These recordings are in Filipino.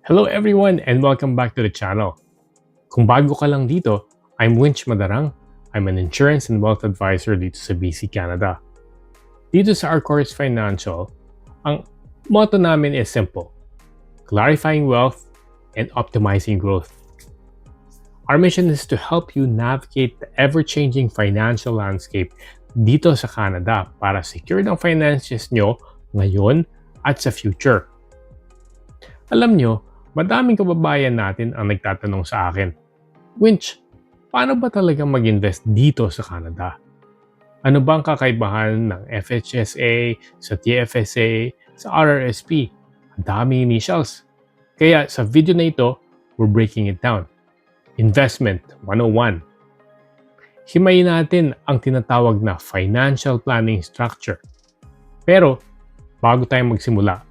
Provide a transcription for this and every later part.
Hello everyone and welcome back to the channel. Kung bago ka lang dito, I'm Winch Madarang. I'm an insurance and wealth advisor dito sa BC Canada. Dito sa Arcores Financial, ang motto namin is simple: clarifying wealth and optimizing growth. Our mission is to help you navigate the ever-changing financial landscape dito sa Canada para secure ang finances nyo ngayon at sa future. Alam nyo, madaming kababayan natin ang nagtatanong sa akin, Winch, paano ba talaga mag-invest dito sa Canada? Ano ba ang kakaibahan ng FHSA, sa TFSA, sa RRSP? Ang daming initials. Kaya sa video na ito, we're breaking it down. Investment 101. Himayin natin ang tinatawag na financial planning structure. Pero, bago tayo magsimula,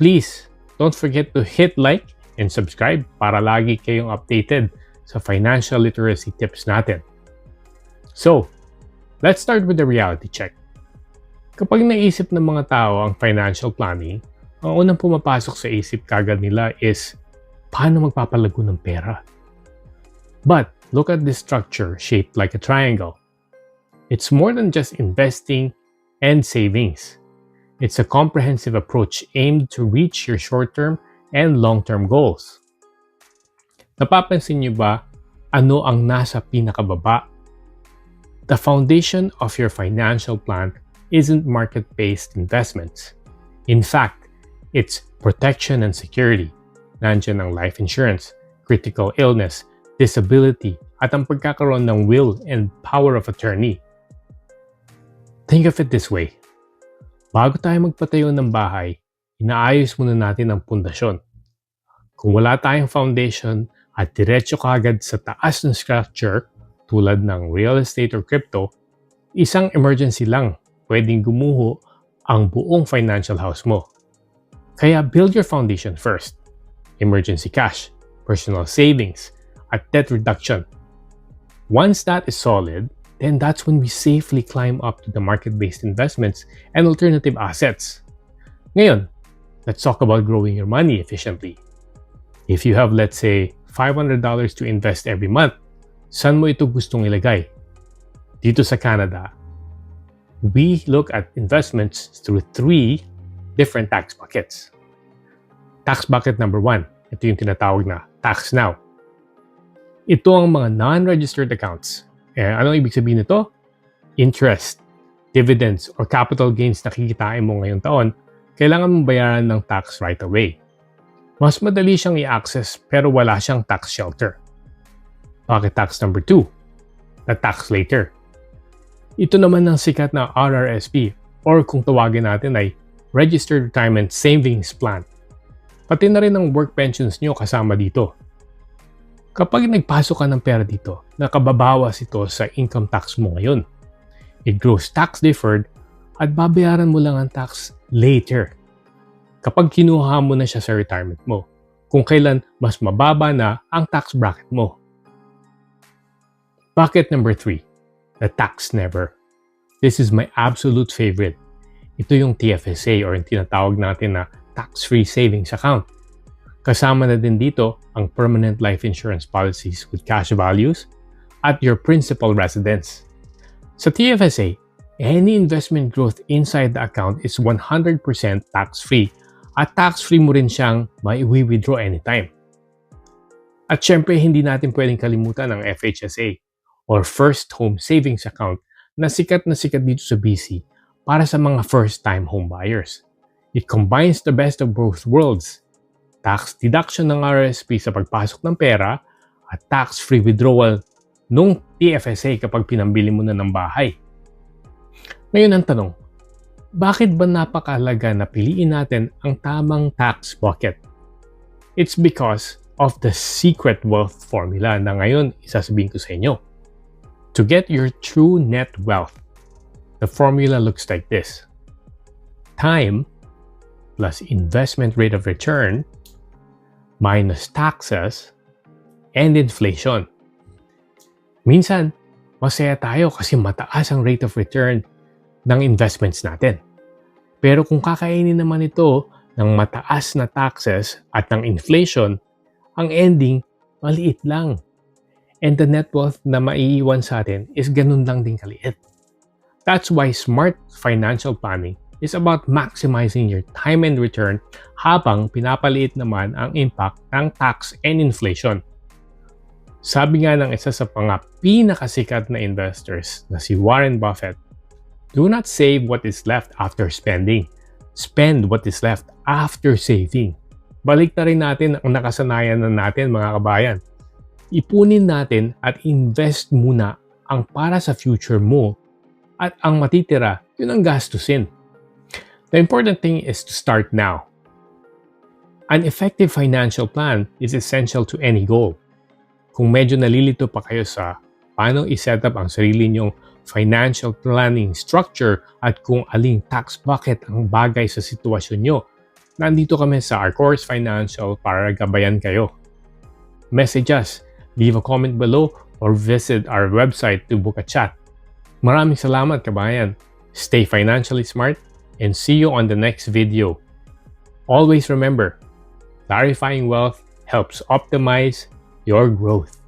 please, don't forget to hit like and subscribe para lagi kayong updated sa financial literacy tips natin. So, let's start with the reality check. Kapag naisip ng mga tao ang financial planning, ang unang pumapasok sa isip kagad nila is, paano magpapalago ng pera? But, look at this structure shaped like a triangle. It's more than just investing and savings. It's a comprehensive approach aimed to reach your short-term and long-term goals. Napapansin niyo ba ano ang nasa pinakababa? The foundation of your financial plan isn't market-based investments. In fact, it's protection and security. Nandiyan ang life insurance, critical illness, disability, at ang pagkakaroon ng will and power of attorney. Think of it this way. Bago tayo magpatayo ng bahay, inaayos muna natin ang pundasyon. Kung wala tayong foundation at diretso kagad sa taas ng structure tulad ng real estate or crypto, isang emergency lang pwedeng gumuho ang buong financial house mo. Kaya build your foundation first. Emergency cash, personal savings, at debt reduction. Once that is solid, then that's when we safely climb up to the market-based investments and alternative assets. Ngayon, let's talk about growing your money efficiently. If you have, let's say, $500 to invest every month, saan mo ito gustong ilagay? Dito sa Canada, we look at investments through 3 different tax buckets. Tax bucket number 1, ito yung tinatawag na Tax Now. Ito ang mga non-registered accounts. Anong ibig sabihin nito? Interest, dividends, or capital gains na kikitain mo ngayong taon, kailangan mong bayaran ng tax right away. Mas madali siyang i-access pero wala siyang tax shelter. Bucket tax number 2, the tax later. Ito naman ang sikat na RRSP or kung tawagin natin ay Registered Retirement Savings Plan. Pati na rin ang work pensions nyo kasama dito. Kapag nagpasok ka ng pera dito, nakababawas ito sa income tax mo ngayon. It grows tax deferred at babayaran mo lang ang tax later. Kapag kinuha mo na siya sa retirement mo, kung kailan mas mababa na ang tax bracket mo. Bucket number 3, the tax never. This is my absolute favorite. Ito yung TFSA or yung tinatawag natin na tax-free savings account. Kasama na din dito ang permanent life insurance policies with cash values at your principal residence. Sa TFSA, any investment growth inside the account is 100% tax-free at tax-free mo rin siyang mai-withdraw anytime. At syempre, hindi natin pwedeng kalimutan ang FHSA or First Home Savings Account na sikat dito sa BC para sa mga first-time home buyers. It combines the best of both worlds. Tax deduction ng RRSP sa pagpasok ng pera at tax-free withdrawal nung TFSA kapag pinambili mo na ng bahay. Ngayon ang tanong, bakit ba napakahalaga na piliin natin ang tamang tax bucket? It's because of the secret wealth formula na ngayon isasabihin ko sa inyo. To get your true net wealth, the formula looks like this. Time plus investment rate of return minus taxes and inflation. Minsan, masaya tayo kasi mataas ang rate of return ng investments natin. Pero kung kakainin naman ito ng mataas na taxes at ng inflation, ang ending, maliit lang. And the net wealth na maiiwan sa atin is ganun lang din kaliit. That's why smart financial planning is about maximizing your time and return habang pinapaliit naman ang impact ng tax and inflation. Sabi nga ng isa sa mga pinakasikat na investors na si Warren Buffett, do not save what is left after spending. Spend what is left after saving. Balik na rin natin ang nakasanayan na natin mga kabayan. Ipunin natin at invest muna ang para sa future mo at ang matitira, yun ang gastusin. The important thing is to start now. An effective financial plan is essential to any goal. Kung medyo nalilito pa kayo sa paano i-set up ang sarili nyong financial planning structure at kung aling tax bucket ang bagay sa sitwasyon nyo, nandito kami sa Our Course Financial para gabayan kayo. Message us, leave a comment below, or visit our website to book a chat. Maraming salamat kabayan. Stay financially smart and see you on the next video. Always remember, clarifying wealth helps optimize your growth.